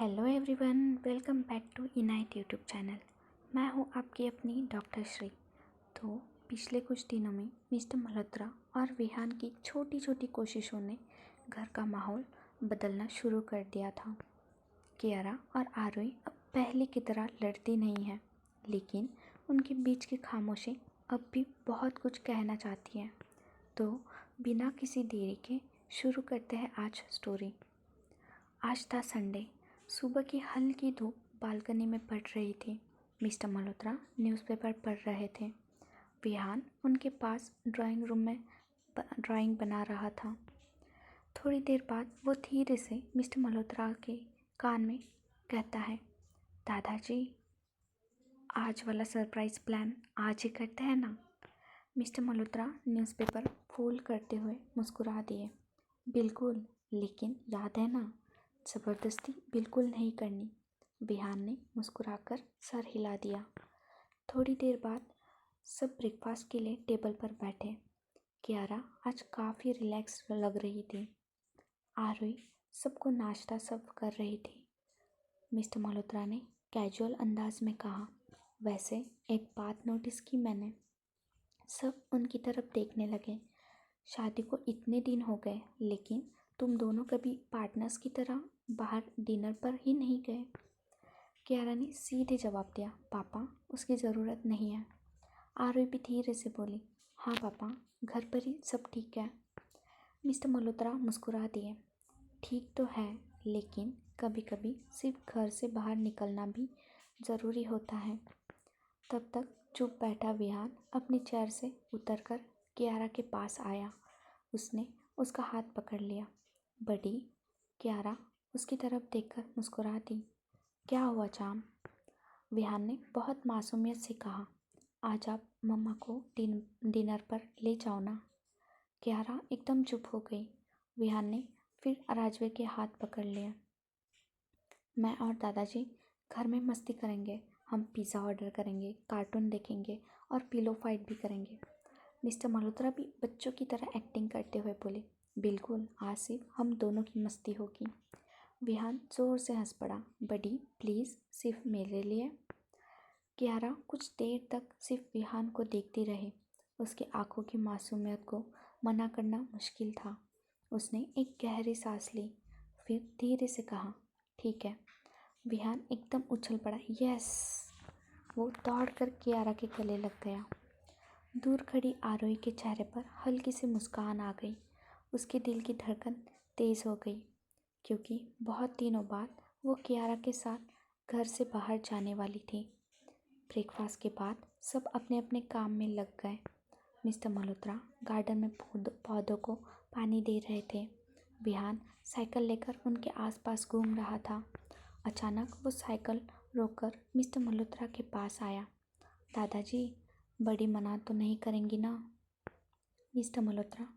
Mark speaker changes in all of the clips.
Speaker 1: Hello everyone, welcome back to इनाइट YouTube channel. मैं हूं आपकी अपनी डॉक्टर श्री। तो पिछले कुछ दिनों में मिस्टर मल्होत्रा और विहान की छोटी छोटी कोशिशों ने घर का माहौल बदलना शुरू कर दिया था। कियारा और आरोही अब पहले की तरह लड़ती नहीं है, लेकिन उनके बीच की खामोशी अब भी बहुत कुछ कहना चाहती है। तो बिना किसी देरी के शुरू करते हैं आज स्टोरी। आज था संडे। सुबह की हल्की धूप बालकनी में पड़ रही थी। मिस्टर मल्होत्रा न्यूज़पेपर पढ़ रहे थे। विहान उनके पास ड्राइंग रूम में ड्राइंग बना रहा था। थोड़ी देर बाद वो धीरे से मिस्टर मल्होत्रा के कान में कहता है, दादाजी, आज वाला सरप्राइज़ प्लान आज ही करते हैं ना। मिस्टर मल्होत्रा न्यूज़पेपर फोल्ड करते हुए मुस्कुरा दिए। बिल्कुल, लेकिन याद है ना, ज़बरदस्ती बिल्कुल नहीं करनी। विहान ने मुस्कुराकर सर हिला दिया। थोड़ी देर बाद सब ब्रेकफास्ट के लिए टेबल पर बैठे। कियारा आज काफ़ी रिलैक्स लग रही थी। आरोही सबको नाश्ता सर्व कर रही थी। मिस्टर मल्होत्रा ने कैजुअल अंदाज में कहा, वैसे एक बात नोटिस की मैंने। सब उनकी तरफ देखने लगे। शादी को इतने दिन हो गए, लेकिन तुम दोनों कभी पार्टनर्स की तरह बाहर डिनर पर ही नहीं गए। कियारा ने सीधे जवाब दिया, पापा, उसकी ज़रूरत नहीं है। आरोही भी धीरे से बोली, हाँ पापा, घर पर ही सब ठीक है। मिस्टर मल्होत्रा मुस्कुरा दिए। ठीक तो है, लेकिन कभी कभी सिर्फ घर से बाहर निकलना भी ज़रूरी होता है। तब तक चुप बैठा विहान अपनी चेयर से उतरकर कियारा के पास आया। उसने उसका हाथ पकड़ लिया। बड़ी कियारा उसकी तरफ देखकर मुस्कुरा दी। क्या हुआ चाम? विहान ने बहुत मासूमियत से कहा, आज आप मम्मा को डिनर पर ले जाओ ना। कियारा एकदम चुप हो गई। विहान ने फिर राजवीर के हाथ पकड़ लिया। मैं और दादाजी घर में मस्ती करेंगे। हम पिज़्ज़ा ऑर्डर करेंगे, कार्टून देखेंगे और पिलो फाइट भी करेंगे। मिस्टर मल्होत्रा भी बच्चों की तरह एक्टिंग करते हुए बोले, बिल्कुल, आज सिर्फ हम दोनों की मस्ती होगी। विहान ज़ोर से हंस पड़ा। बड़ी, प्लीज़, सिर्फ मेरे लिए। कियारा कुछ देर तक सिर्फ विहान को देखती रही। उसकी आंखों की मासूमियत को मना करना मुश्किल था। उसने एक गहरी सांस ली, फिर धीरे से कहा, ठीक है। विहान एकदम उछल पड़ा। यस! वो दौड़कर कियारा के गले लग गया। दूर खड़ी आरोही के चेहरे पर हल्की सी मुस्कान आ गई। उसके दिल की धड़कन तेज़ हो गई, क्योंकि बहुत दिनों बाद वो कियारा के साथ घर से बाहर जाने वाली थी। ब्रेकफास्ट के बाद सब अपने अपने काम में लग गए। मिस्टर मल्होत्रा गार्डन में पौधों को पानी दे रहे थे। विहान साइकिल लेकर उनके आसपास घूम रहा था। अचानक वो साइकिल रोककर मिस्टर मल्होत्रा के पास आया। दादाजी, बड़ी मना तो नहीं करेंगी ना? मिस्टर मल्होत्रा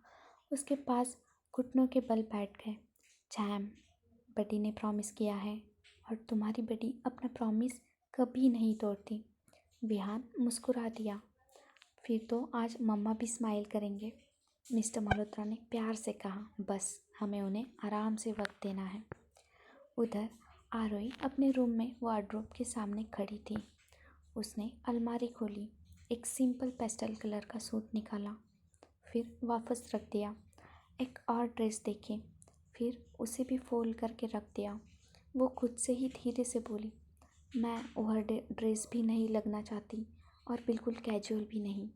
Speaker 1: उसके पास घुटनों के बल बैठ गए। जैम, बड़ी ने प्रॉमिस किया है और तुम्हारी बड़ी अपना प्रॉमिस कभी नहीं तोड़ती। विहान मुस्कुरा दिया। फिर तो आज मम्मा भी स्माइल करेंगे। मिस्टर मल्होत्रा ने प्यार से कहा, बस हमें उन्हें आराम से वक्त देना है। उधर आरोही अपने रूम में वार्डरोब के सामने खड़ी थी। उसने अलमारी खोली, एक सिंपल पेस्टल कलर का सूट निकाला, फिर वापस रख दिया। एक और ड्रेस देखी, फिर उसे भी फोल्ड करके रख दिया। वो खुद से ही धीरे से बोली, मैं ओवर ड्रेस भी नहीं लगना चाहती और बिल्कुल कैजुअल भी नहीं।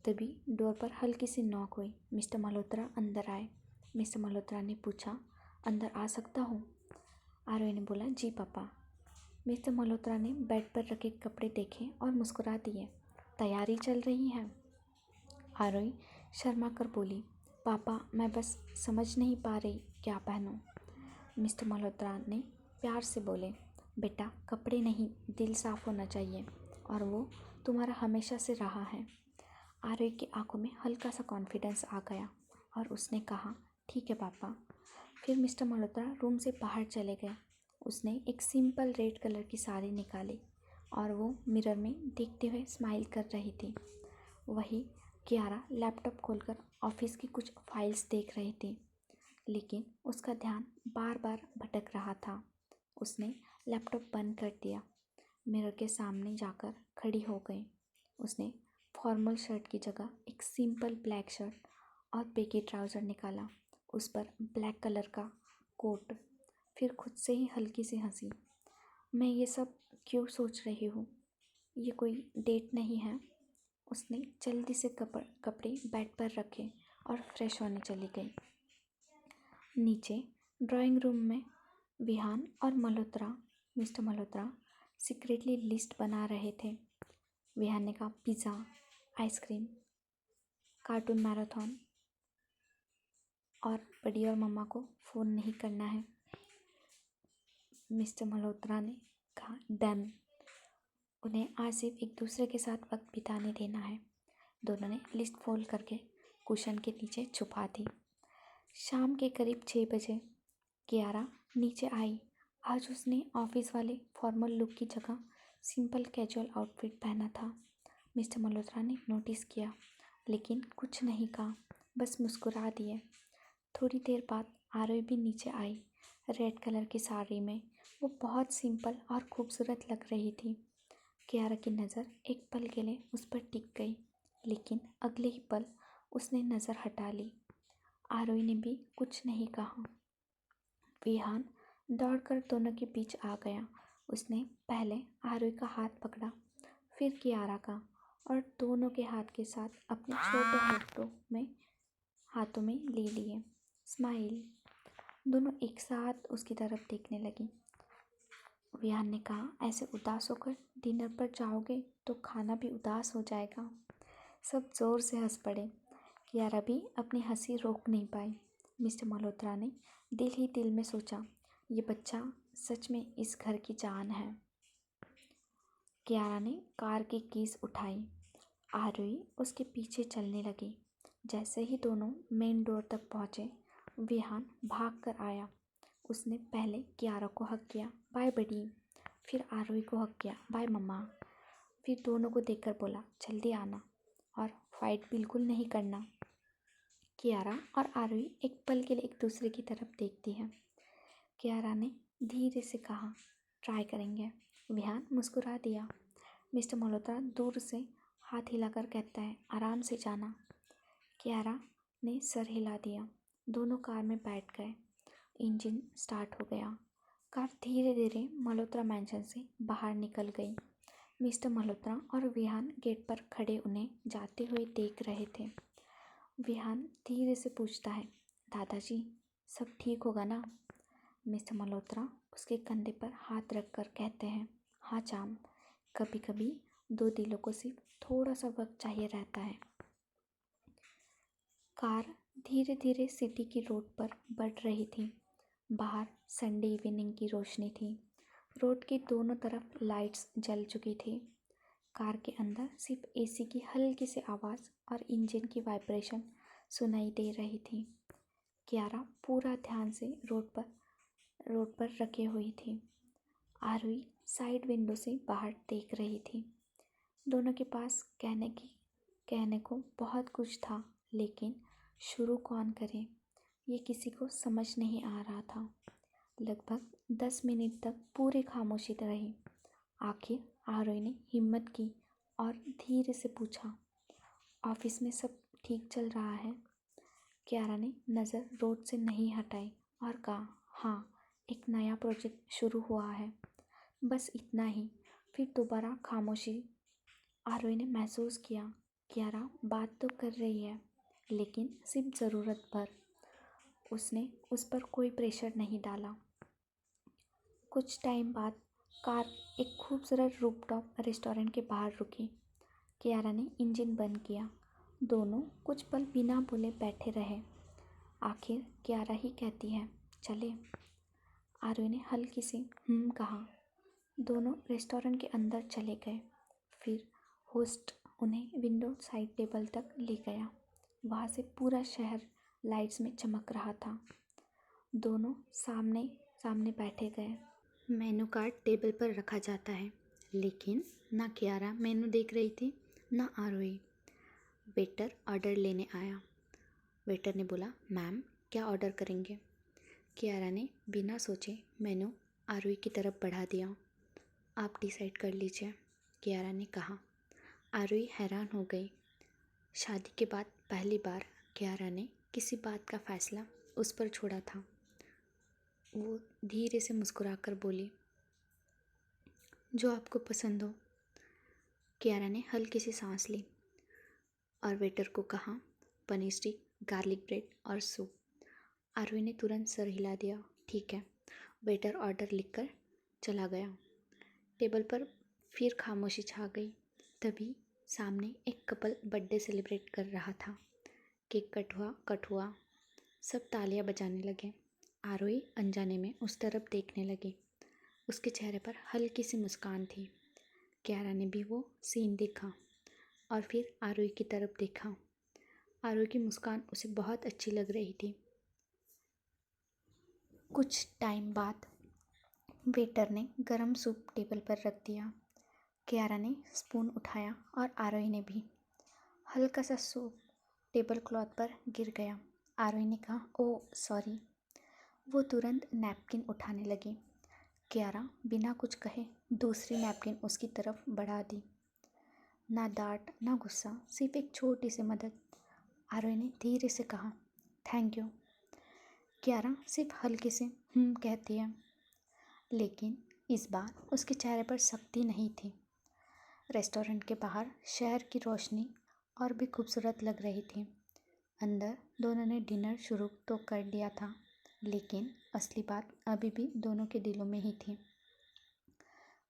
Speaker 1: तभी डोर पर हल्की सी नॉक हुई। मिस्टर मल्होत्रा अंदर आए। मिस्टर मल्होत्रा ने पूछा, अंदर आ सकता हूँ? आरोही ने बोला, जी पापा। मिस्टर मल्होत्रा ने बेड पर रखे कपड़े देखे और मुस्कुरा दिए। तैयारी चल रही है? आरोही शर्मा कर बोली, पापा, मैं बस समझ नहीं पा रही क्या पहनूं। मिस्टर मल्होत्रा ने प्यार से बोले, बेटा, कपड़े नहीं, दिल साफ होना चाहिए, और वो तुम्हारा हमेशा से रहा है। आरोही की आंखों में हल्का सा कॉन्फिडेंस आ गया और उसने कहा, ठीक है पापा। फिर मिस्टर मल्होत्रा रूम से बाहर चले गए। उसने एक सिंपल रेड कलर की साड़ी निकाली और वो मिरर में देखते हुए स्माइल कर रही थी। वही कियारा लैपटॉप खोलकर ऑफिस की कुछ फाइल्स देख रही थी, लेकिन उसका ध्यान बार बार भटक रहा था। उसने लैपटॉप बंद कर दिया, मिरर के सामने जाकर खड़ी हो गई। उसने फॉर्मल शर्ट की जगह एक सिंपल ब्लैक शर्ट और बेगी ट्राउज़र निकाला, उस पर ब्लैक कलर का कोट। फिर खुद से ही हल्की सी हंसी। मैं ये सब क्यों सोच रही हूँ? ये कोई डेट नहीं है। उसने जल्दी से कपड़े बेड पर रखे और फ्रेश होने चली गई। नीचे ड्राइंग रूम में विहान और मिस्टर मल्होत्रा सीक्रेटली लिस्ट बना रहे थे। विहान ने कहा, पिज़्ज़ा, आइसक्रीम, कार्टून मैराथन और बड़ी और मम्मा को फ़ोन नहीं करना है। मिस्टर मल्होत्रा ने कहा, डन। उन्हें आज सिर्फ एक दूसरे के साथ वक्त बिताने देना है। दोनों ने लिस्ट फोल्ड करके कुशन के नीचे छुपा दी। शाम के करीब 6 बजे कियारा नीचे आई। आज उसने ऑफिस वाले फॉर्मल लुक की जगह सिंपल कैजुअल आउटफिट पहना था। मिस्टर मल्होत्रा ने नोटिस किया, लेकिन कुछ नहीं कहा, बस मुस्कुरा दिए। थोड़ी देर बाद आरोही भी नीचे आई, रेड कलर की साड़ी में। वो बहुत सिंपल और खूबसूरत लग रही थी। कियारा की नज़र एक पल के लिए उस पर टिक गई, लेकिन अगले ही पल उसने नज़र हटा ली। आरोही ने भी कुछ नहीं कहा। विहान दौड़कर दोनों के बीच आ गया। उसने पहले आरोही का हाथ पकड़ा, फिर कियारा का, और दोनों के हाथ के साथ अपने छोटे हाथों में ले लिए। स्माइल। दोनों एक साथ उसकी तरफ देखने लगी। विहान ने कहा, ऐसे उदास होकर डिनर पर जाओगे तो खाना भी उदास हो जाएगा। सब जोर से हंस पड़े। कियारा भी अपनी हंसी रोक नहीं पाई। मिस्टर मल्होत्रा ने दिल ही दिल में सोचा, ये बच्चा सच में इस घर की जान है। कियारा ने कार की कीज उठाई। आरोही उसके पीछे चलने लगी। जैसे ही दोनों मेन डोर तक पहुँचे, विहान भाग कर आया। उसने पहले कियारा को हक किया, बाय बडी। फिर आरोही को हक किया, बाय मम्मा। फिर दोनों को देखकर बोला, जल्दी आना और फाइट बिल्कुल नहीं करना। कियारा और आरोही एक पल के लिए एक दूसरे की तरफ देखती हैं। कियारा ने धीरे से कहा, ट्राई करेंगे। विहान मुस्कुरा दिया। मिस्टर मल्होत्रा दूर से हाथ हिलाकर कहता है, आराम से जाना। कियारा ने सर हिला दिया। दोनों कार में बैठ गए। इंजन स्टार्ट हो गया। कार धीरे धीरे मल्होत्रा मैंशन से बाहर निकल गई। मिस्टर मल्होत्रा और विहान गेट पर खड़े उन्हें जाते हुए देख रहे थे। विहान धीरे से पूछता है, दादाजी सब ठीक होगा ना? मिस्टर मल्होत्रा उसके कंधे पर हाथ रखकर कहते हैं, हाँ चाम, कभी कभी दो दिलों को सिर्फ थोड़ा सा वक्त चाहिए रहता है। कार धीरे धीरे सिटी की रोड पर बढ़ रही थी। बाहर संडे इवनिंग की रोशनी थी। रोड की दोनों तरफ लाइट्स जल चुकी थी। कार के अंदर सिर्फ एसी की हल्की सी आवाज़ और इंजन की वाइब्रेशन सुनाई दे रही थी। कियारा पूरा ध्यान से रोड पर रखे हुई थी। आरोही साइड विंडो से बाहर देख रही थी। दोनों के पास कहने को बहुत कुछ था, लेकिन शुरू कौन करे, ये किसी को समझ नहीं आ रहा था। लगभग 10 मिनट तक पूरी खामोशी रही। आखिर आरोही ने हिम्मत की और धीरे से पूछा, ऑफिस में सब ठीक चल रहा है? कियारा ने नज़र रोड से नहीं हटाई और कहा, हाँ, एक नया प्रोजेक्ट शुरू हुआ है, बस इतना ही। फिर दोबारा खामोशी। आरोही ने महसूस किया, कियारा बात तो कर रही है, लेकिन सिर्फ ज़रूरत पर। उसने उस पर कोई प्रेशर नहीं डाला। कुछ टाइम बाद कार एक खूबसूरत रूफटॉप रेस्टोरेंट के बाहर रुकी। कियारा ने इंजन बंद किया। दोनों कुछ पल बिना बोले बैठे रहे। आखिर कियारा ही कहती है, चले? आरोही ने हल्की सी कहा। दोनों रेस्टोरेंट के अंदर चले गए। फिर होस्ट उन्हें विंडो साइड टेबल तक ले गया। वहाँ से पूरा शहर लाइट्स में चमक रहा था। दोनों सामने सामने बैठे गए। मेनू कार्ड टेबल पर रखा जाता है, लेकिन ना कियारा मेनू देख रही थी, ना आरोही। वेटर ऑर्डर लेने आया। वेटर ने बोला, मैम क्या ऑर्डर करेंगे? कियारा ने बिना सोचे मेनू आरोही की तरफ बढ़ा दिया। आप डिसाइड कर लीजिए, कियारा ने कहा। आरोही हैरान हो गई। शादी के बाद पहली बार कियारा ने किसी बात का फैसला उस पर छोड़ा था। वो धीरे से मुस्कुराकर बोली, जो आपको पसंद हो। कियारा ने हल्की सी सांस ली और वेटर को कहा, पनीर स्टिक, गार्लिक ब्रेड और सूप। आरोही ने तुरंत सर हिला दिया। ठीक है। वेटर ऑर्डर लिखकर चला गया। टेबल पर फिर खामोशी छा गई। तभी सामने एक कपल बर्थडे सेलिब्रेट कर रहा था। केक कट हुआ। सब तालियां बजाने लगे। आरोही अनजाने में उस तरफ देखने लगी। उसके चेहरे पर हल्की सी मुस्कान थी। कियारा ने भी वो सीन देखा और फिर आरोही की तरफ देखा। आरोही की मुस्कान उसे बहुत अच्छी लग रही थी। कुछ टाइम बाद वेटर ने गरम सूप टेबल पर रख दिया। कियारा ने स्पून उठाया और आरोही ने भी। हल्का सा सूप टेबल क्लॉथ पर गिर गया। आरोही ने कहा, ओह सॉरी। वो तुरंत नैपकिन उठाने लगी। कियारा बिना कुछ कहे दूसरी नैपकिन उसकी तरफ बढ़ा दी। ना डांट ना गुस्सा, सिर्फ एक छोटी सी मदद। आरोही ने धीरे से कहा, थैंक यू। कियारा सिर्फ हल्के से कहती है, लेकिन इस बार उसके चेहरे पर सख्ती नहीं थी। रेस्टोरेंट के बाहर शहर की रोशनी और भी खूबसूरत लग रही थी। अंदर दोनों ने डिनर शुरू तो कर लिया था, लेकिन असली बात अभी भी दोनों के दिलों में ही थी।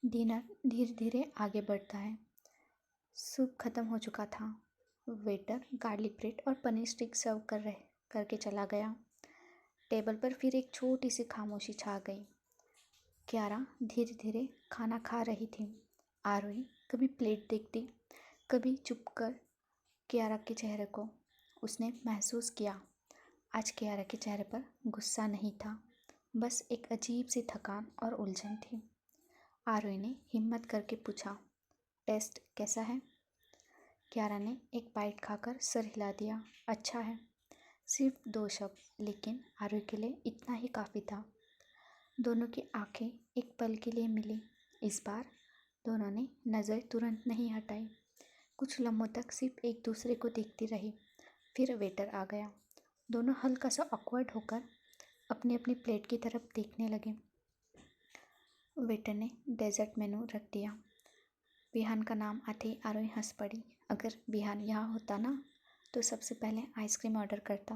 Speaker 1: डिनर धीरे धीरे आगे बढ़ता है। सूप खत्म हो चुका था। वेटर गार्लिक ब्रेड और पनीर स्टिक सर्व करके चला गया। टेबल पर फिर एक छोटी सी खामोशी छा गई। कियारा धीरे धीरे खाना खा रही थी। आरोही कभी प्लेट देखती, कभी चुप कर कियारा के चेहरे को। उसने महसूस किया, आज कियारा के चेहरे पर गुस्सा नहीं था, बस एक अजीब सी थकान और उलझन थी। आरोही ने हिम्मत करके पूछा, टेस्ट कैसा है? कियारा ने एक बाइट खाकर सर हिला दिया, अच्छा है। सिर्फ 2 शब्द, लेकिन आरोही के लिए इतना ही काफ़ी था। दोनों की आंखें एक पल के लिए मिली। इस बार दोनों ने नज़र तुरंत नहीं हटाई। कुछ लम्हों तक सिर्फ एक दूसरे को देखती रही। फिर वेटर आ गया। दोनों हल्का सा ऑकवर्ड होकर अपनी अपनी प्लेट की तरफ देखने लगे। वेटर ने डेजर्ट मेनू रख दिया। विहान का नाम आते ही आरोही हंस पड़ी। अगर विहान यहाँ होता ना, तो सबसे पहले आइसक्रीम ऑर्डर करता।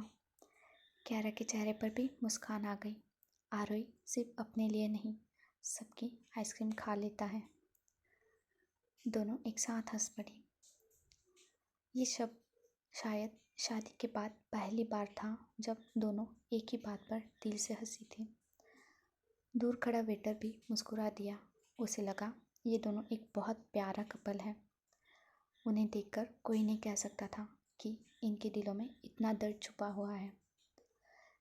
Speaker 1: कियारा के चेहरे पर भी मुस्कान आ गई। आरोही सिर्फ अपने लिए नहीं, सबकी आइसक्रीम खा लेता है। दोनों एक साथ हंस पड़ी। ये शब्द शायद शादी के बाद पहली बार था जब दोनों एक ही बात पर दिल से हंसी थी। दूर खड़ा वेटर भी मुस्कुरा दिया। उसे लगा ये दोनों एक बहुत प्यारा कपल है। उन्हें देखकर कोई नहीं कह सकता था कि इनके दिलों में इतना दर्द छुपा हुआ है।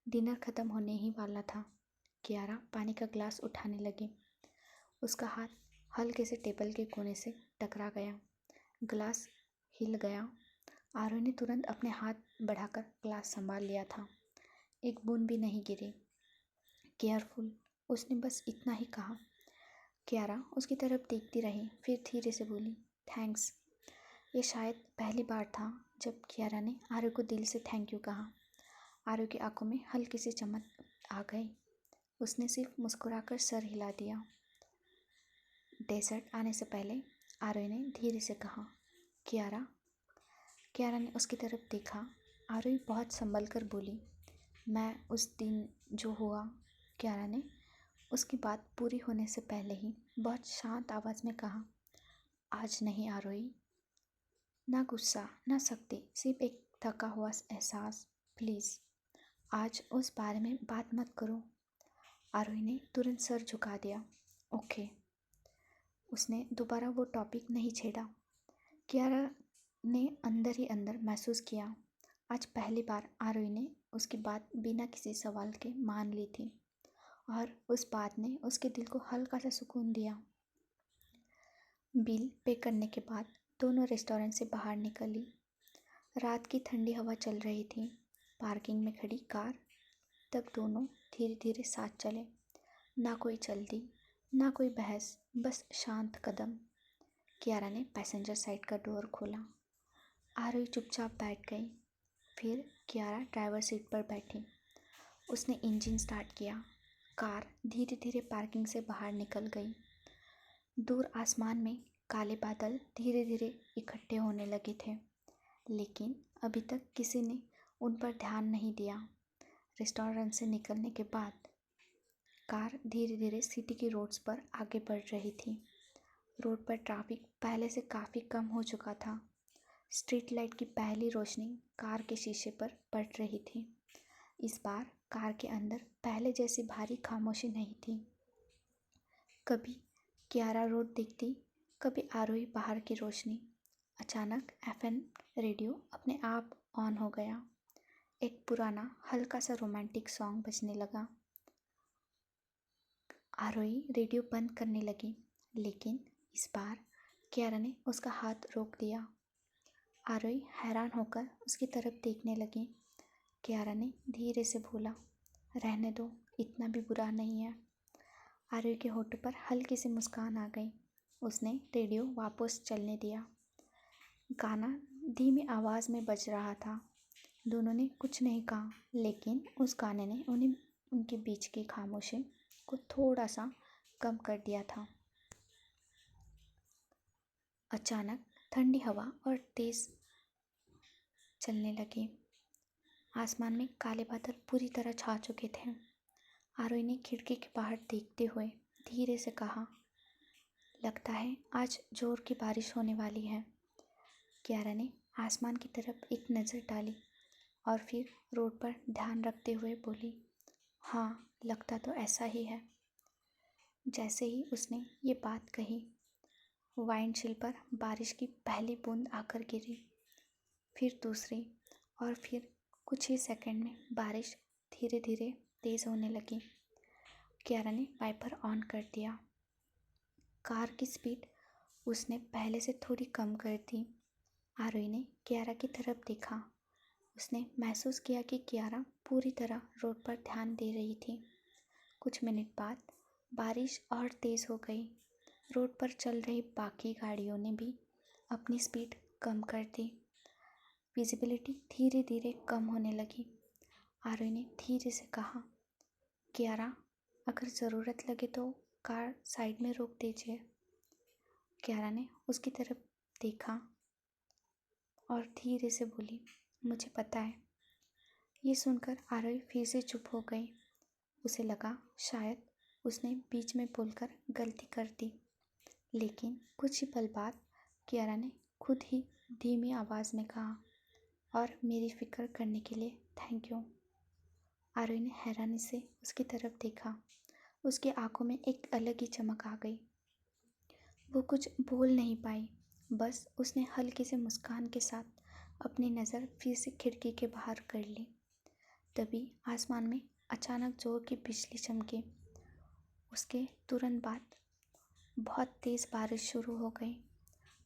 Speaker 1: डिनर ख़त्म होने ही वाला था। कियारा पानी का ग्लास उठाने लगी। उसका हाथ हल्के से टेबल के कोने से टकरा गया। ग्लास हिल गया। आरोही ने तुरंत अपने हाथ बढ़ाकर ग्लास संभाल लिया था। एक बूंद भी नहीं गिरी। केयरफुल, उसने बस इतना ही कहा। कियारा उसकी तरफ देखती रही, फिर धीरे से बोली, थैंक्स। ये शायद पहली बार था जब कियारा ने आरोही को दिल से थैंक यू कहा। आरोही की आंखों में हल्की सी चमक आ गई। उसने सिर्फ मुस्कुराकर सर हिला दिया। डेजर्ट आने से पहले आरोही ने धीरे से कहा, कियारा। कियारा ने उसकी तरफ देखा। आरोही बहुत संभल कर बोली, मैं उस दिन जो हुआ। कियारा ने उसकी बात पूरी होने से पहले ही बहुत शांत आवाज़ में कहा, आज नहीं आरोही। ना गुस्सा ना सख्ती, सिर्फ एक थका हुआ एहसास। प्लीज़ आज उस बारे में बात मत करो। आरोही ने तुरंत सर झुका दिया। ओके। उसने दोबारा वो टॉपिक नहीं छेड़ा। कियारा ने अंदर ही अंदर महसूस किया, आज पहली बार आरोही ने उसकी बात बिना किसी सवाल के मान ली थी, और उस बात ने उसके दिल को हल्का सा सुकून दिया। बिल पे करने के बाद दोनों रेस्टोरेंट से बाहर निकली। रात की ठंडी हवा चल रही थी। पार्किंग में खड़ी कार तक दोनों धीरे धीरे साथ चले। ना कोई जल्दी, ना कोई बहस, बस शांत कदम। कियारा ने पैसेंजर साइड का डोर खोला। आरोही चुपचाप बैठ गई। फिर कियारा ड्राइवर सीट पर बैठी। उसने इंजन स्टार्ट किया। कार धीरे धीरे पार्किंग से बाहर निकल गई। दूर आसमान में काले बादल धीरे धीरे इकट्ठे होने लगे थे, लेकिन अभी तक किसी ने उन पर ध्यान नहीं दिया। रेस्टोरेंट से निकलने के बाद कार धीरे धीरे सिटी की रोड्स पर आगे बढ़ रही थी। रोड पर ट्रैफिक पहले से काफ़ी कम हो चुका था। स्ट्रीट लाइट की पहली रोशनी कार के शीशे पर पड़ रही थी। इस बार कार के अंदर पहले जैसी भारी खामोशी नहीं थी। कभी कियारा रोड दिखती, कभी आरोही बाहर की रोशनी। अचानक एफएम रेडियो अपने आप ऑन हो गया। एक पुराना हल्का सा रोमांटिक सॉन्ग बजने लगा। आरोही रेडियो बंद करने लगी, लेकिन इस बार कियारा ने उसका हाथ रोक दिया। आरोही हैरान होकर उसकी तरफ देखने लगी। कियारा ने धीरे से बोला, रहने दो, इतना भी बुरा नहीं है। आरोही के होठों पर हल्की सी मुस्कान आ गई। उसने रेडियो वापस चलने दिया। गाना धीमी आवाज़ में बज रहा था। दोनों ने कुछ नहीं कहा, लेकिन उस गाने ने उन्हें उनके बीच की खामोशी को थोड़ा सा कम कर दिया था। अचानक ठंडी हवा और तेज़ चलने लगी। आसमान में काले बादल पूरी तरह छा चुके थे। आरोही ने खिड़की के बाहर देखते हुए धीरे से कहा, लगता है आज जोर की बारिश होने वाली है। कियारा ने आसमान की तरफ एक नज़र डाली और फिर रोड पर ध्यान रखते हुए बोली, हाँ, लगता तो ऐसा ही है। जैसे ही उसने ये बात कही, वाइंडशील्ड पर बारिश की पहली बूंद आकर गिरी, फिर दूसरी, और फिर कुछ ही सेकंड में बारिश धीरे धीरे तेज़ होने लगी। कियारा ने वाइपर ऑन कर दिया। कार की स्पीड उसने पहले से थोड़ी कम कर दी। आरोही ने कियारा की तरफ देखा। उसने महसूस किया कि कियारा पूरी तरह रोड पर ध्यान दे रही थी। कुछ मिनट बाद बारिश और तेज़ हो गई। रोड पर चल रही बाकी गाड़ियों ने भी अपनी स्पीड कम कर दी। विजिबिलिटी धीरे धीरे कम होने लगी। आरोही ने धीरे से कहा, कियारा, अगर ज़रूरत लगे तो कार साइड में रोक दीजिए। कियारा ने उसकी तरफ देखा और धीरे से बोली, मुझे पता है। ये सुनकर आरोही फिर से चुप हो गई। उसे लगा शायद उसने बीच में बोलकर गलती कर दी, लेकिन कुछ ही पल बाद कियारा ने खुद ही धीमी आवाज़ में कहा, और मेरी फ़िक्र करने के लिए थैंक यू। आरोही ने हैरानी से उसकी तरफ देखा। उसकी आंखों में एक अलग ही चमक आ गई। वो कुछ बोल नहीं पाई, बस उसने हल्की से मुस्कान के साथ अपनी नज़र फिर से खिड़की के बाहर कर ली। तभी आसमान में अचानक जोर की बिजली चमकी। उसके तुरंत बाद बहुत तेज़ बारिश शुरू हो गई।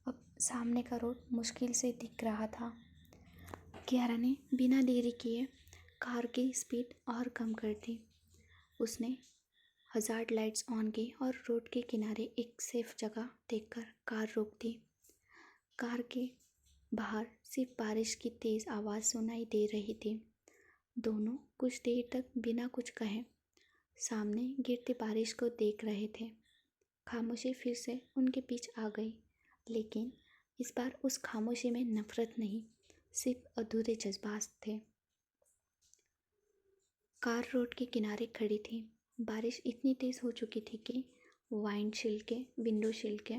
Speaker 1: अब सामने का रोड मुश्किल से दिख रहा था। कियारा ने बिना देरी किए कार की स्पीड और कम कर दी। उसने हज़ार्ड लाइट्स ऑन की और रोड के किनारे एक सेफ जगह देखकर कार रोक दी। कार के बाहर सिर्फ बारिश की तेज़ आवाज़ सुनाई दे रही थी। दोनों कुछ देर तक बिना कुछ कहे सामने गिरती बारिश को देख रहे थे। खामोशी फिर से उनके बीच आ गई, लेकिन इस बार उस खामोशी में नफरत नहीं, सिर्फ अधूरे जज्बात थे। कार रोड के किनारे खड़ी थी। बारिश इतनी तेज़ हो चुकी थी कि विंडो शील्ड के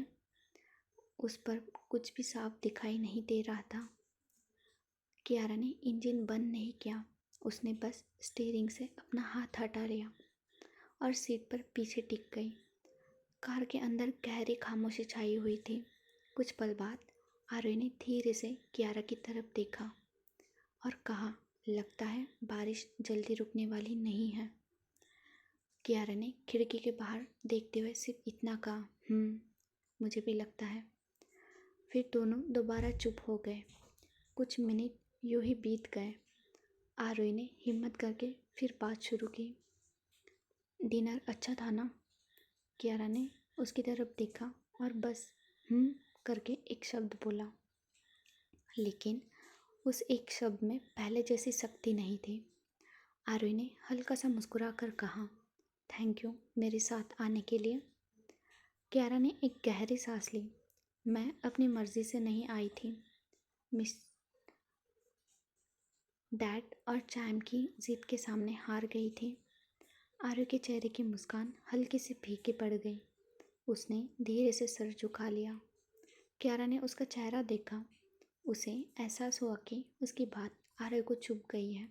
Speaker 1: उस पर कुछ भी साफ दिखाई नहीं दे रहा था। कियारा ने इंजन बंद नहीं किया। उसने बस स्टीयरिंग से अपना हाथ हटा लिया और सीट पर पीछे टिक गई। कार के अंदर गहरी खामोशी छाई हुई थी। कुछ पल बाद आरोही ने धीरे से कियारा की तरफ देखा और कहा, लगता है बारिश जल्दी रुकने वाली नहीं है। कियारा ने खिड़की के बाहर देखते हुए सिर्फ इतना कहा, मुझे भी लगता है। फिर दोनों दोबारा चुप हो गए। कुछ मिनट यूं ही बीत गए। आरोही ने हिम्मत करके फिर बात शुरू की, डिनर अच्छा था ना? कियारा ने उसकी तरफ देखा और बस करके एक शब्द बोला। लेकिन उस एक शब्द में पहले जैसी शक्ति नहीं थी। आरोही ने हल्का सा मुस्कुरा कर कहा, थैंक यू मेरे साथ आने के लिए। कियारा ने एक गहरी सांस ली। मैं अपनी मर्जी से नहीं आई थी। मिस डैड और चैम की जिद के सामने हार गई थी। आरोही के चेहरे की मुस्कान हल्की सी फीकी पड़ गई। उसने धीरे से सर झुका लिया। कियारा ने उसका चेहरा देखा। उसे एहसास हुआ कि उसकी बात आरोही को चुभ गई है,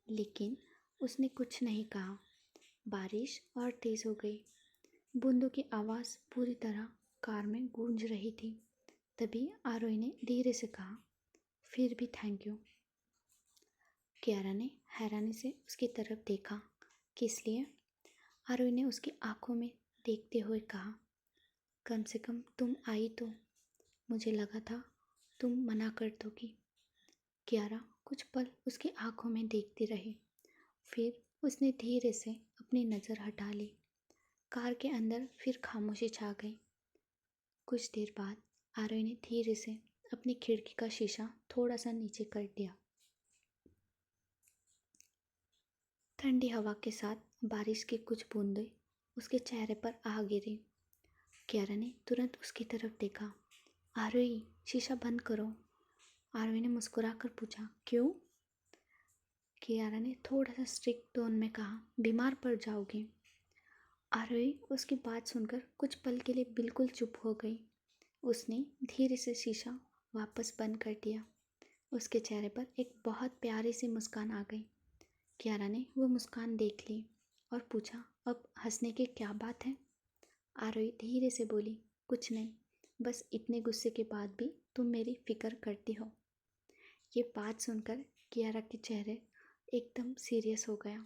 Speaker 1: लेकिन उसने कुछ नहीं कहा। बारिश और तेज हो गई। बूंदों की आवाज़ पूरी तरह कार में गूंज रही थी। तभी आरोही ने धीरे से कहा, फिर भी थैंक यू। कियारा ने हैरानी से उसकी तरफ देखा। किस लिए? आरोही ने उसकी आंखों में देखते हुए कहा, कम से कम तुम आई तो। मुझे लगा था तुम मना कर दोगी। कियारा कुछ पल उसकी आंखों में देखती रही। फिर उसने धीरे से अपनी नज़र हटा ली। कार के अंदर फिर खामोशी छा गई। कुछ देर बाद आरोही ने धीरे से अपनी खिड़की का शीशा थोड़ा सा नीचे कर दिया। ठंडी हवा के साथ बारिश की कुछ बूंदें उसके चेहरे पर आ गिरी। कियारा ने तुरंत उसकी तरफ देखा। आरोही, शीशा बंद करो। आरोही ने मुस्कुरा कर पूछा, क्यों? कियारा ने थोड़ा सा स्ट्रिक्ट टोन में कहा, बीमार पड़ जाओगे। आरोही उसकी बात सुनकर कुछ पल के लिए बिल्कुल चुप हो गई। उसने धीरे से शीशा वापस बंद कर दिया। उसके चेहरे पर एक बहुत प्यारी सी मुस्कान आ गई। कियारा ने वो मुस्कान देख ली और पूछा, अब हंसने की क्या बात है? आरोही धीरे से बोली, कुछ नहीं, बस इतने गुस्से के बाद भी तुम मेरी फिक्र करती हो। ये बात सुनकर कियारा के चेहरे एकदम सीरियस हो गया।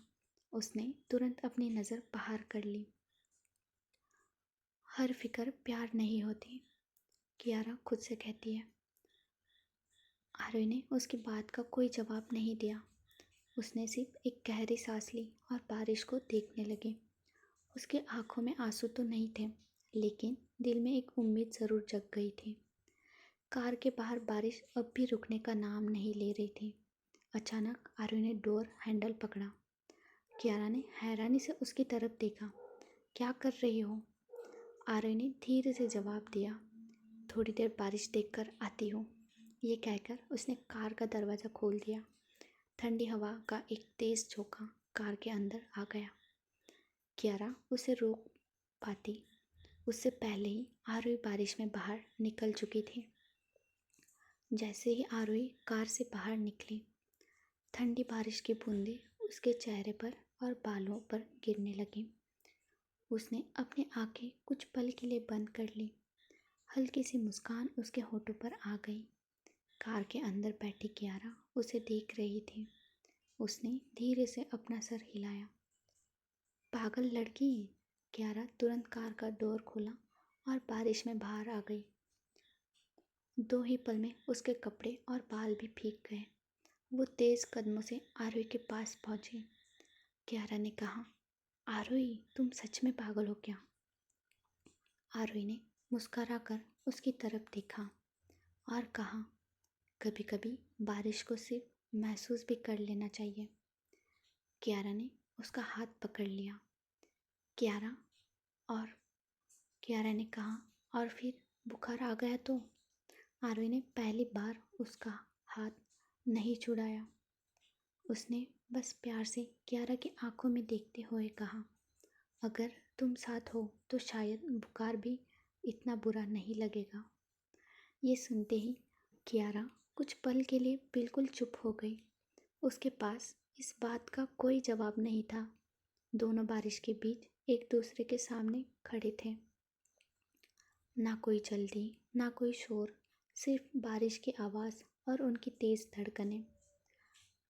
Speaker 1: उसने तुरंत अपनी नज़र बाहर कर ली। हर फिक्र प्यार नहीं होती, कियारा खुद से कहती है। आरोही ने उसकी बात का कोई जवाब नहीं दिया। उसने सिर्फ एक गहरी सांस ली और बारिश को देखने लगी। उसकी आंखों में आंसू तो नहीं थे, लेकिन दिल में एक उम्मीद ज़रूर जग गई थी। कार के बाहर बारिश अब भी रुकने का नाम नहीं ले रही थी। अचानक आरोही ने डोर हैंडल पकड़ा। कियारा ने हैरानी से उसकी तरफ देखा। क्या कर रही हो? आरोही ने धीरे से जवाब दिया, थोड़ी देर बारिश देखकर आती हूँ। ये कहकर उसने कार का दरवाज़ा खोल दिया। ठंडी हवा का एक तेज़ झोंका कार के अंदर आ गया। कियारा उसे रोक पाती उससे पहले ही आरोही बारिश में बाहर निकल चुकी थी। जैसे ही आरोही कार से बाहर निकली, ठंडी बारिश की बूंदें उसके चेहरे पर और बालों पर गिरने लगी। उसने अपनी आंखें कुछ पल के लिए बंद कर ली। हल्की सी मुस्कान उसके होठों पर आ गई। कार के अंदर बैठी कियारा उसे देख रही थी। उसने धीरे से अपना सर हिलाया। पागल लड़की। कियारा तुरंत कार का डोर खोला और बारिश में बाहर आ गई। 2 ही पल में उसके कपड़े और बाल भी भीग गए। वो तेज़ कदमों से आरोही के पास पहुंची। कियारा ने कहा, आरोही, तुम सच में पागल हो क्या? आरोही ने मुस्कुरा कर उसकी तरफ देखा और कहा, कभी कभी बारिश को सिर्फ महसूस भी कर लेना चाहिए। कियारा ने उसका हाथ पकड़ लिया। कियारा और कियारा ने कहा, और फिर बुखार आ गया तो? आरोही ने पहली बार उसका हाथ नहीं छुड़ाया। उसने बस प्यार से कियारा की आंखों में देखते हुए कहा, अगर तुम साथ हो तो शायद बुखार भी इतना बुरा नहीं लगेगा। ये सुनते ही कियारा कुछ पल के लिए बिल्कुल चुप हो गई। उसके पास इस बात का कोई जवाब नहीं था। दोनों बारिश के बीच एक दूसरे के सामने खड़े थे। ना कोई जल्दी, ना कोई शोर, सिर्फ बारिश की आवाज़ और उनकी तेज़ धड़कनें।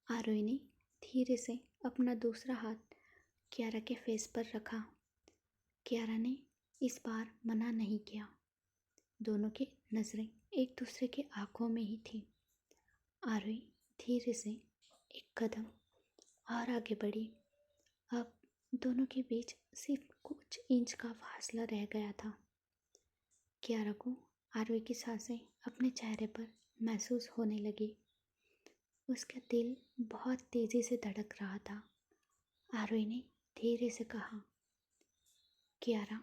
Speaker 1: आरोही ने धीरे से अपना दूसरा हाथ कियारा के फेस पर रखा। कियारा ने इस बार मना नहीं किया। दोनों की नज़रें एक दूसरे की आंखों में ही थी। आरोही धीरे से एक कदम और आगे बढ़ी। अब दोनों के बीच सिर्फ कुछ इंच का फासला रह गया था। कियारा को आरवी की सांसें अपने चेहरे पर महसूस होने लगी। उसका दिल बहुत तेजी से धड़क रहा था। आरवी ने धीरे से कहा, कियारा,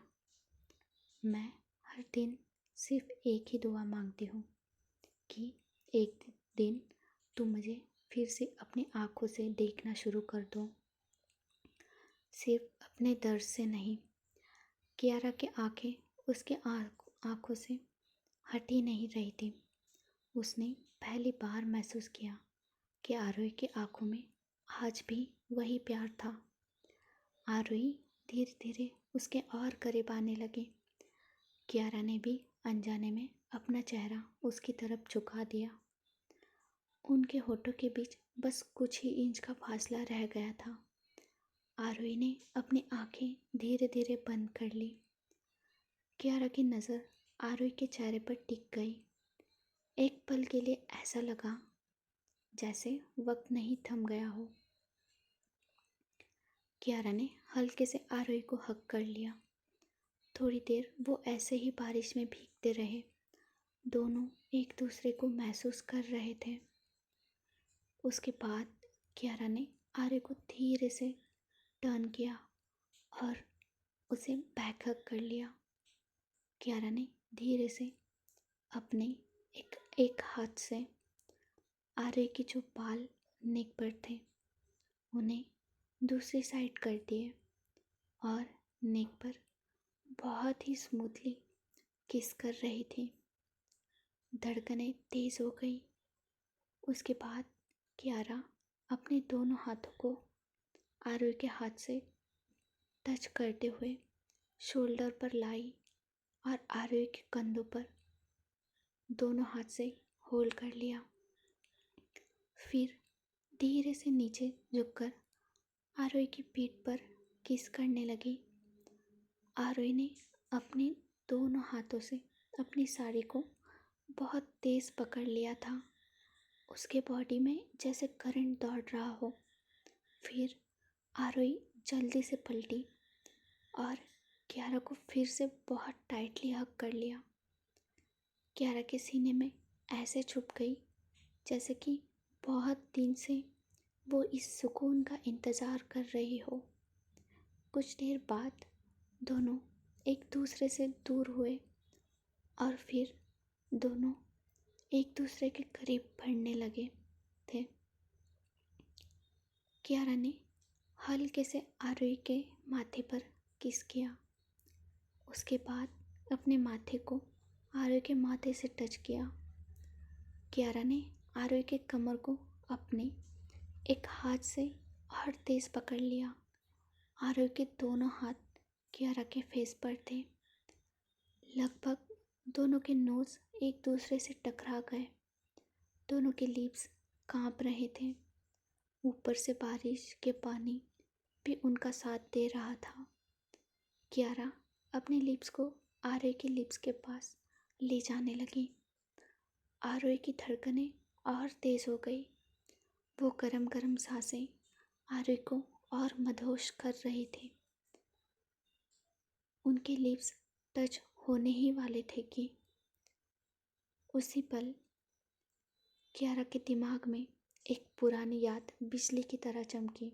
Speaker 1: मैं हर दिन सिर्फ एक ही दुआ मांगती हूँ कि एक दिन तुम मुझे फिर से अपनी आँखों से देखना शुरू कर दो। सिर्फ अपने दर्द से नहीं। कियारा की आंखें उसके आँखों से हटी नहीं रही थी। उसने पहली बार महसूस किया कि आरोही की आंखों में आज भी वही प्यार था। आरोही धीरे धीरे उसके और करीब आने लगी। कियारा ने भी अनजाने में अपना चेहरा उसकी तरफ झुका दिया। उनके होठों के बीच बस कुछ ही इंच का फासला रह गया था। आरोही ने अपनी आंखें धीरे धीरे बंद कर ली। कियारा की नज़र आरोही के चेहरे पर टिक गई। एक पल के लिए ऐसा लगा जैसे वक्त नहीं थम गया हो। कियारा ने हल्के से आरोही को हग कर लिया। थोड़ी देर वो ऐसे ही बारिश में भीगते रहे। दोनों एक दूसरे को महसूस कर रहे थे। उसके बाद कियारा ने आरोही को धीरे से टर्न किया और उसे बैक हग कर लिया। कियारा ने धीरे से अपने एक हाथ से आरोही के जो बाल नेक पर थे उन्हें दूसरी साइड कर दिए और नेक पर बहुत ही स्मूथली किस कर रही थी। धड़कनें तेज़ हो गई। उसके बाद कियारा अपने दोनों हाथों को आरोही के हाथ से टच करते हुए शोल्डर पर लाई और आरोही के कंधों पर दोनों हाथ से होल्ड कर लिया। फिर धीरे से नीचे झुककर आरोही की पीठ पर किस करने लगी। आरोही ने अपने दोनों हाथों से अपनी साड़ी को बहुत तेज़ पकड़ लिया था। उसके बॉडी में जैसे करंट दौड़ रहा हो। फिर आरोही जल्दी से पलटी और कियारा को फिर से बहुत टाइटली हग कर लिया। कियारा के सीने में ऐसे छुप गई जैसे कि बहुत दिन से वो इस सुकून का इंतज़ार कर रही हो। कुछ देर बाद दोनों एक दूसरे से दूर हुए और फिर दोनों एक दूसरे के करीब बढ़ने लगे थे। कियारा ने हल्के से आरोही के माथे पर किस किया। उसके बाद अपने माथे को आरोही के माथे से टच किया। कियारा ने आरोही के कमर को अपने एक हाथ से और तेज़ पकड़ लिया। आरोही के दोनों हाथ कियारा के फेस पर थे। लगभग दोनों के नोज़ एक दूसरे से टकरा गए। दोनों के लिप्स कांप रहे थे। ऊपर से बारिश के पानी भी उनका साथ दे रहा था। कियारा अपने लिप्स को आरोही के लिप्स के पास ले जाने लगी। आरोही की धड़कनें और तेज़ हो गई। वो गरम गरम सांसें आरोही को और मदहोश कर रही थी। उनके लिप्स टच होने ही वाले थे कि उसी पल कियारा के दिमाग में एक पुरानी याद बिजली की तरह चमकी।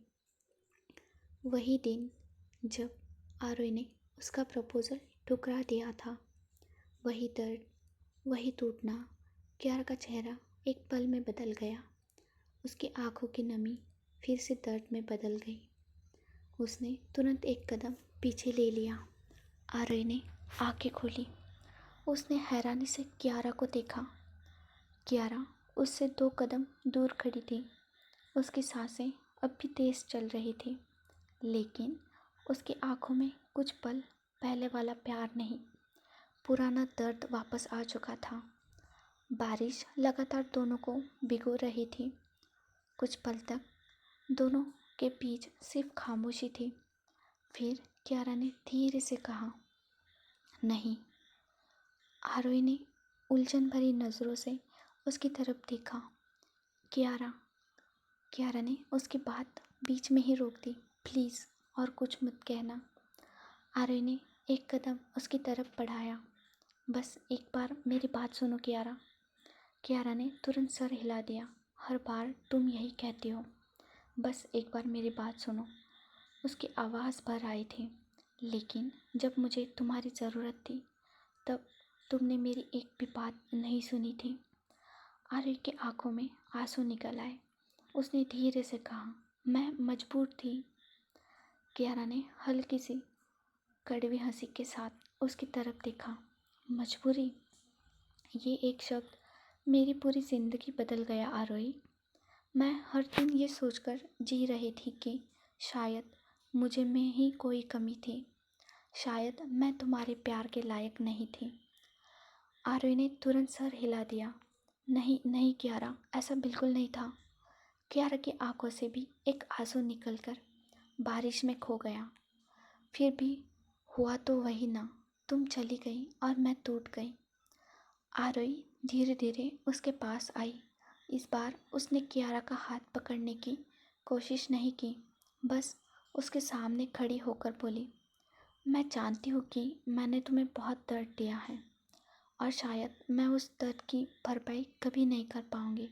Speaker 1: वही दिन जब आरोही ने उसका प्रपोज़ल ठुकरा दिया था। वही दर्द, वही टूटना। कियारा का चेहरा एक पल में बदल गया। उसकी आंखों की नमी फिर से दर्द में बदल गई। उसने तुरंत एक कदम पीछे ले लिया। आरोही ने आंखें खोली। उसने हैरानी से कियारा को देखा। कियारा उससे 2 कदम दूर खड़ी थी। उसकी सांसें अब भी तेज़ चल रही थी, लेकिन उसकी आंखों में कुछ पल पहले वाला प्यार नहीं, पुराना दर्द वापस आ चुका था। बारिश लगातार दोनों को भिगो रही थी। कुछ पल तक दोनों के बीच सिर्फ खामोशी थी। फिर कियारा ने धीरे से कहा, नहीं। आरोही ने उलझन भरी नज़रों से उसकी तरफ देखा। कियारा। कियारा ने उसकी बात बीच में ही रोक दी। प्लीज़ और कुछ मत कहना। आर्य ने एक कदम उसकी तरफ बढ़ाया। बस एक बार मेरी बात सुनो कियारा। कियारा ने तुरंत सर हिला दिया। हर बार तुम यही कहती हो, बस एक बार मेरी बात सुनो। उसकी आवाज़ भर आई थी। लेकिन जब मुझे तुम्हारी ज़रूरत थी तब तुमने मेरी एक भी बात नहीं सुनी थी। आर्य की आंखों में आंसू निकल आए। उसने धीरे से कहा, मैं मजबूर थी। कियारा ने हल्की सी कड़वी हंसी के साथ उसकी तरफ देखा। मजबूरी, ये एक शब्द मेरी पूरी ज़िंदगी बदल गया आरोही। मैं हर दिन ये सोचकर जी रही थी कि शायद मुझे में ही कोई कमी थी, शायद मैं तुम्हारे प्यार के लायक नहीं थी। आरोही ने तुरंत सर हिला दिया। नहीं नहीं कियारा, ऐसा बिल्कुल नहीं था। कियारा की आंखों से भी एक आंसू निकलकर बारिश में खो गया। फिर भी हुआ तो वही ना, तुम चली गई और मैं टूट गई। आरोही धीरे धीरे उसके पास आई। इस बार उसने कियारा का हाथ पकड़ने की कोशिश नहीं की, बस उसके सामने खड़ी होकर बोली, मैं जानती हूँ कि मैंने तुम्हें बहुत दर्द दिया है और शायद मैं उस दर्द की भरपाई कभी नहीं कर पाऊँगी,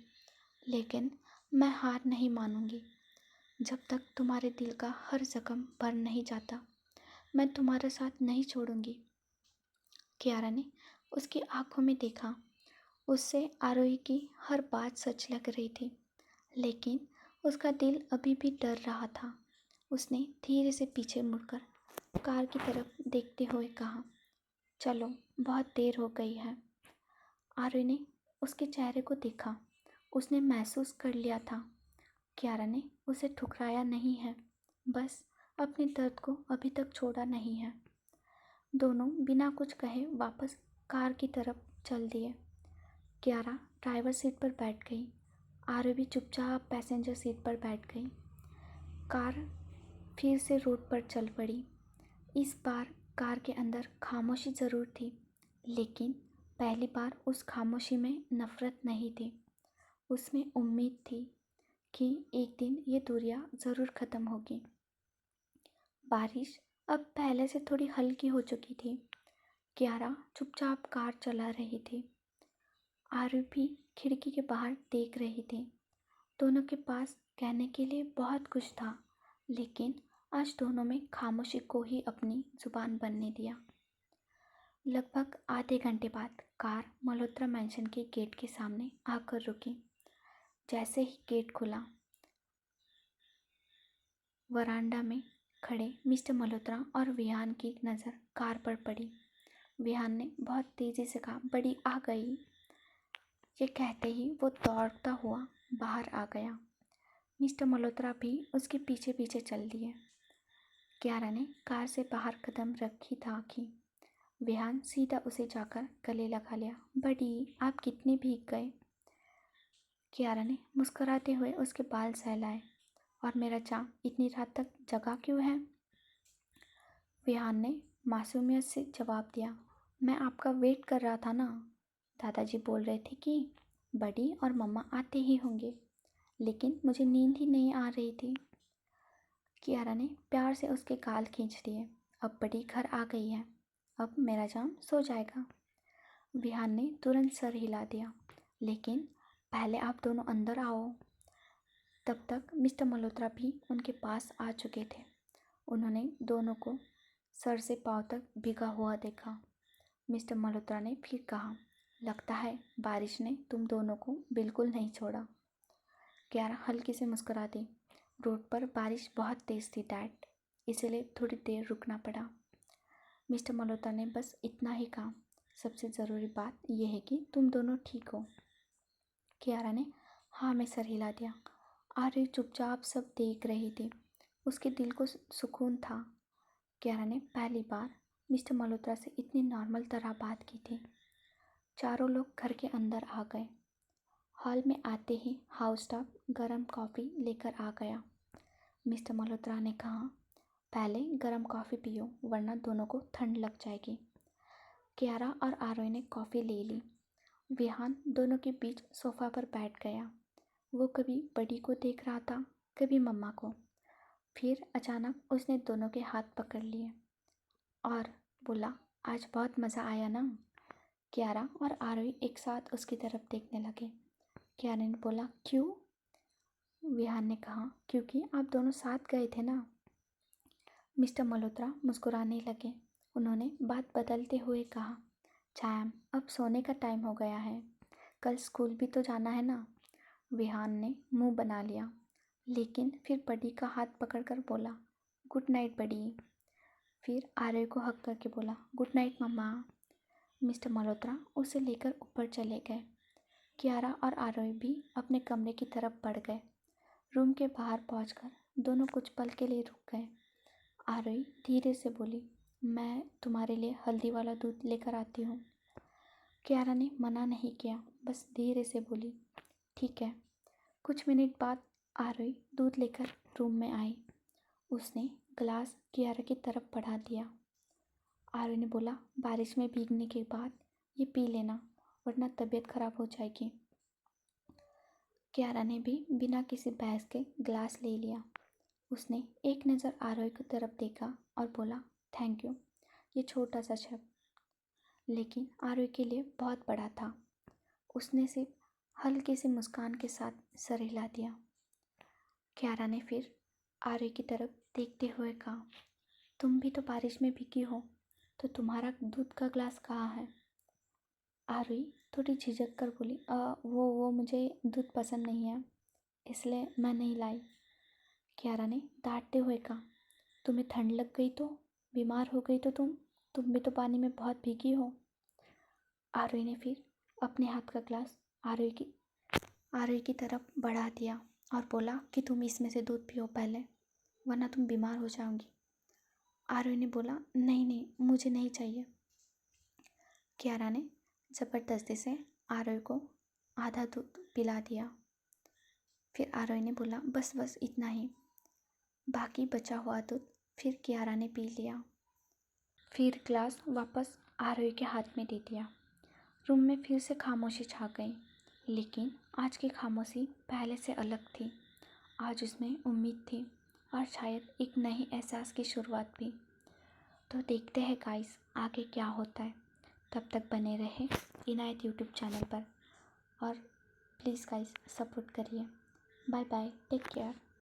Speaker 1: लेकिन मैं हार नहीं मानूंगी। जब तक तुम्हारे दिल का हर जख्म भर नहीं जाता, मैं तुम्हारा साथ नहीं छोड़ूंगी। कियारा ने उसकी आंखों में देखा। उससे आरोही की हर बात सच लग रही थी, लेकिन उसका दिल अभी भी डर रहा था। उसने धीरे से पीछे मुड़कर कार की तरफ देखते हुए कहा, चलो बहुत देर हो गई है। आरोही ने उसके चेहरे को देखा। उसने महसूस कर लिया था कियारा ने उसे ठुकराया नहीं है, बस अपने दर्द को अभी तक छोड़ा नहीं है। दोनों बिना कुछ कहे वापस कार की तरफ चल दिए। कियारा ड्राइवर सीट पर बैठ गई। आरव भी चुपचाप पैसेंजर सीट पर बैठ गई। कार फिर से रोड पर चल पड़ी। इस बार कार के अंदर खामोशी ज़रूर थी, लेकिन पहली बार उस खामोशी में नफ़रत नहीं थी। उसमें उम्मीद थी कि एक दिन ये दूरियां ज़रूर ख़त्म होगी। बारिश अब पहले से थोड़ी हल्की हो चुकी थी। कियारा चुपचाप कार चला रही थी। आरव भी खिड़की के बाहर देख रही थी। दोनों के पास कहने के लिए बहुत कुछ था, लेकिन आज दोनों में खामोशी को ही अपनी जुबान बनने दिया। लगभग आधे घंटे बाद कार मल्होत्रा मैंशन के गेट के सामने आकर रुकी। जैसे ही गेट खुला, वरांडा में खड़े मिस्टर मल्होत्रा और विहान की नज़र कार पर पड़ी। विहान ने बहुत तेज़ी से कहा, बड़ी आ गई। ये कहते ही वो दौड़ता हुआ बाहर आ गया। मिस्टर मल्होत्रा भी उसके पीछे पीछे चल दिए। कियारा ने कार से बाहर कदम रखी था कि विहान सीधा उसे जाकर गले लगा लिया। बड़ी, आप कितने भीग गए। कियारा ने मुस्कुराते हुए उसके बाल सहलाए। और मेरा चाँद इतनी रात तक जगा क्यों है। विहान ने मासूमियत से जवाब दिया, मैं आपका वेट कर रहा था ना। दादाजी बोल रहे थे कि बड़ी और मम्मा आते ही होंगे, लेकिन मुझे नींद ही नहीं आ रही थी। कियारा ने प्यार से उसके गाल खींच दिए। अब बड़ी घर आ गई है, अब मेरा जाम सो जाएगा। विहान ने तुरंत सर हिला दिया, लेकिन पहले आप दोनों अंदर आओ। तब तक मिस्टर मल्होत्रा भी उनके पास आ चुके थे। उन्होंने दोनों को सर से पांव तक भीगा हुआ देखा। मिस्टर मल्होत्रा ने फिर कहा, लगता है बारिश ने तुम दोनों को बिल्कुल नहीं छोड़ा। कियारा हल्की से मुस्कुरा दी। रोड पर बारिश बहुत तेज़ थी डैड, इसलिए थोड़ी देर रुकना पड़ा। मिस्टर मल्होत्रा ने बस इतना ही कहा, सबसे ज़रूरी बात यह है कि तुम दोनों ठीक हो। कियारा ने हाँ में सर हिला दिया। आर्य चुपचाप सब देख रही थी। उसके दिल को सुकून था। कियारा ने पहली बार मिस्टर मल्होत्रा से इतनी नॉर्मल तरह बात की थी। चारों लोग घर के अंदर आ गए। हॉल में आते ही हाउस स्टाफ गर्म कॉफ़ी लेकर आ गया। मिस्टर मल्होत्रा ने कहा, पहले गर्म कॉफ़ी पियो वरना दोनों को ठंड लग जाएगी। कियारा और आरोही ने कॉफ़ी ले ली। विहान दोनों के बीच सोफ़ा पर बैठ गया। वो कभी बड़ी को देख रहा था, कभी मम्मा को। फिर अचानक उसने दोनों के हाथ पकड़ लिए और बोला, आज बहुत मज़ा आया ना। कियारा और आरोही एक साथ उसकी तरफ देखने लगे। कियारा ने बोला, क्यों? विहान ने कहा, क्योंकि आप दोनों साथ गए थे ना। मिस्टर मल्होत्रा मुस्कुराने लगे। उन्होंने बात बदलते हुए कहा, चैम, अब सोने का टाइम हो गया है, कल स्कूल भी तो जाना है ना। विहान ने मुंह बना लिया, लेकिन फिर बडी का हाथ पकड़कर बोला, गुड नाइट बडी। फिर आर्य को हक करके बोला, गुड नाइट मम्मा। मिस्टर मल्होत्रा उसे लेकर ऊपर चले गए। कियारा और आरोही भी अपने कमरे की तरफ बढ़ गए। रूम के बाहर पहुंचकर दोनों कुछ पल के लिए रुक गए। आरोही धीरे से बोली, मैं तुम्हारे लिए हल्दी वाला दूध लेकर आती हूँ। कियारा ने मना नहीं किया, बस धीरे से बोली, ठीक है। कुछ मिनट बाद आरोही दूध लेकर रूम में आई। उसने ग्लास कियारा की तरफ बढ़ा दिया। आरोही ने बोला, बारिश में भीगने के बाद ये पी लेना, वरना तबीयत खराब हो जाएगी। कियारा ने भी बिना किसी बहस के ग्लास ले लिया। उसने एक नज़र आरोही की तरफ देखा और बोला, थैंक यू। ये छोटा सा शब्द लेकिन आरोही के लिए बहुत बड़ा था। उसने सिर्फ हल्की सी मुस्कान के साथ सर हिला दिया। कियारा ने फिर आरोही की तरफ देखते हुए कहा, तुम भी तो बारिश में भीगी हो, तो तुम्हारा दूध का ग्लास कहाँ है? आरोही थोड़ी झिझक कर बोली, वो मुझे दूध पसंद नहीं है, इसलिए मैं नहीं लाई। कियारा ने डांटते हुए कहा, तुम्हें ठंड लग गई तो, बीमार हो गई तो तुम भी तो पानी में बहुत भीगी हो। आरोही ने फिर अपने हाथ का ग्लास आरोही की तरफ बढ़ा दिया और बोला कि तुम इसमें से दूध पियो पहले, वरना तुम बीमार हो जाओगी। आरोही ने बोला, नहीं नहीं, मुझे नहीं चाहिए। कियारा ने ज़बरदस्ती से आरोही को आधा दूध पिला दिया। फिर आरोही ने बोला, बस बस इतना ही। बाकी बचा हुआ दूध फिर कियारा ने पी लिया। फिर ग्लास वापस आरोही के हाथ में दे दिया। रूम में फिर से खामोशी छा गई, लेकिन आज की खामोशी पहले से अलग थी। आज उसमें उम्मीद थी और शायद एक नई एहसास की शुरुआत भी। तो देखते हैं गाइस आगे क्या होता है। तब तक बने रहे इनायत यूट्यूब चैनल पर और प्लीज़ गाइस सपोर्ट करिए। Bye bye, take care.